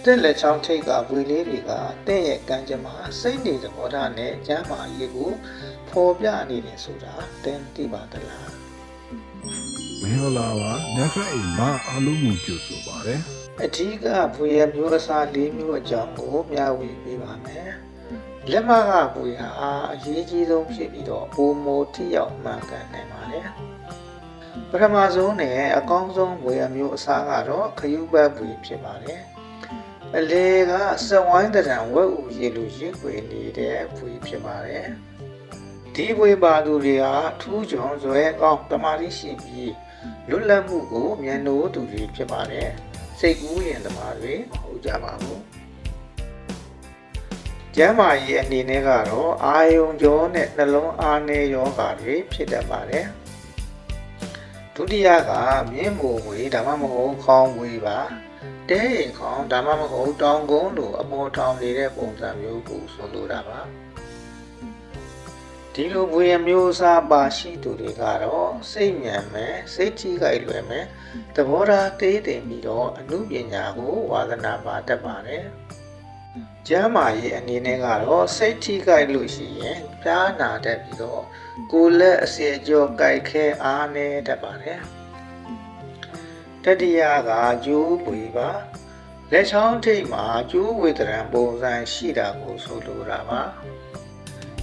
တဲ့လက်ချောင်းထိပ်ကဝေလေးတွေကတဲ့ရဲ့ကံကြမ္မာစိတ်နေသဘောထားနဲ့ကျမ်းမာရေးကိုဖော်ပြနေတယ်ဆိုတာတင်သိပါသလား မင်္ဂလာပါနက်ဖက်အိမ်မှာအားလုံးကိုကြိုဆိုပါရစေ အထူးကဘွေရမျိုးအစား၄မျိုးအကြောင်းကိုမျှဝေပေးပါမယ်လက်မကဘွေဟာအရေးကြီးဆုံးဖြစ်ပြီးတော့ပုံမိုထိရောက်မှန်ကန်နိုင်ပါတယ်ပထမဆုံးနဲ့အကောင်းဆုံးဘွေရမျိုးအစားကတော့ခရုပတ်ဘွေဖြစ်ပါတယ်အလေကစက်ဝိုင်းတံဝက်ဥရေလိုရွေ့ွေနေတဲ့ဘွေဖြစ်ပါတယ်ဒီဘွေပါသူတွေဟာထူးချွန်ဇွဲကောင်းတမာတိရှိပြီးလွတ်လပ်မှုကိုမြင်လို့သူတွေဖြစ်ပါတယ်စိတ်ကူးရင်သမားတွေဟုတ်ကြပါဘူးကျမ်းမာရေးအနေနဲ့ကတော့အာယုံကြောနဲ့နှလုံးအားနည်းယောဂါတွေဖြစ်တတ်ပါတယ်ဒုတိယကမြင်းမိုဝေဒါမှမဟုတ်ခေါင်းဝေပါတဲအိမ်ခေါင်းဒါမှမဟုတ်တောင်ကုန်းလိုအမောထောင်နေတဲ့ပုံစံမျိုးကိုဆိုလိုတာပါဒီလိုဘွေရမျိုးအစားပါရှိသူတွေကတော့စိတ်မြန်မယ်စိတ်ကြီးကြိုက်လွယ်မယ်သဘောထားတေးသိမ်ပြီးတော့အမှုပညာကိုဝါသနာပါတတ်ပါတယ်ကျမ်းမာရေးအနေနဲ့ကတော့စိတ်ထိကြိုက်လို့ရှိရင်ပြားနာတတ်ပြီးတော့ကိုယ်လက်အစီအကျော်ကြိုက်ခဲအားနေတတ်ပါတယ်တတိယကကျိုးပွေပါလက်ချောင်းထိပ်မှာကျိုးဝေဒရံပုံစံရှိတာကိုဆိုလိုတာပါ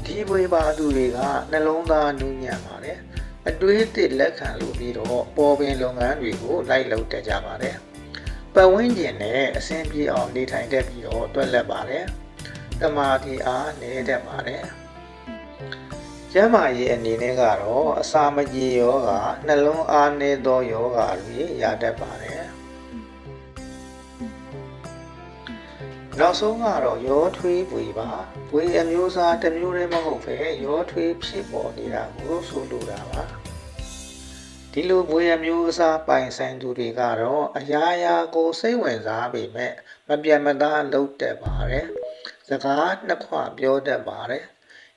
ဒီပွေပါသူတွေကနှလုံးသားနူးညံ့ပါတယ်အတွေးတစ်လက်ခံလို့ပြီးတော့ပေါ်ပင်လုပ်ငန်းတွေကိုလိုက်လုပ်တတ်ကြပါတယ်ပတ်ဝန်းကျင်နဲ့အဆင်ပြေအောင်နေထိုင်တတ်ပြီးတော့တွက်လက်ပါတယ်တမာတိအားနေတတ်ပါတယ်ကျမ်းမာရေးအနေနဲ့ကတော့အစာမကြေယောဂနှလုံးအားနည်းသောယောဂတွေရတတ်ပါတယ်နောက်ဆုံးကတော့ရောထွေးပွေပါပွေအမျိုးအစားတစ်မျိုးတည်းမဟုတ်ပဲရောထွေးဖြစ်ပေါ်နေတာကိုဆိုလိုတာပါဒီလိုဘွေအမျိုးအစားပိုင်ဆိုင်သူတွေကတော့အရာရာကိုစိတ်ဝင်စားပေမဲ့မပြတ်မသားလုပ်တတ်ပါတယ်စကားနှစ်ခွပြောတတ်ပါတယ်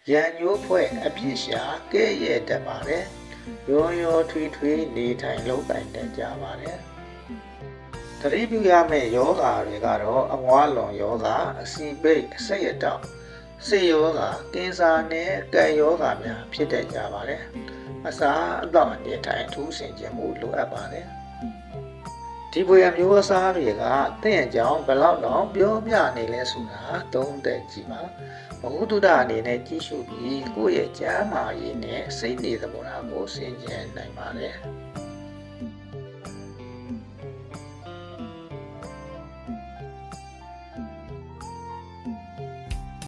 ရန်ညိုးဖွဲ့အပြစ်ရှာကဲ့ရဲ့တတ်ပါတယ်ရောရောထွေးထွေးနေထိုင်လုပ်တိုင်တတ်ကြပါတယ်တတိပြုရမယ့်ယောဂါတွေကတော့အမွားလွန်ယောဂါအစီပိတ်အစိတ်အတောက်စေယောဂါကင်ဆာနဲ့ကံယောဂါများဖြစ်တတ်ကြပါတယ်အစာအသောက်အနေထိုင်ထူးဆင်ခြင်းမှုလိုအပ်ပါတယ်ဒီဘွေအမျိုးအစားတွေကတင့်အကြောင်းဘယ်လောက်တော့ပြောပြနေလဲဆိုတာသုံးသပ်ကြည့်ပါဘဝတုဒ္ဒအနေနဲ့ကြီးစုပြီးကိုယ့်ရဲ့ကျမ်းမာရေးနဲ့စိတ်နေသဘောထားကိုဆင်ခြင်နိုင်ပါတယ်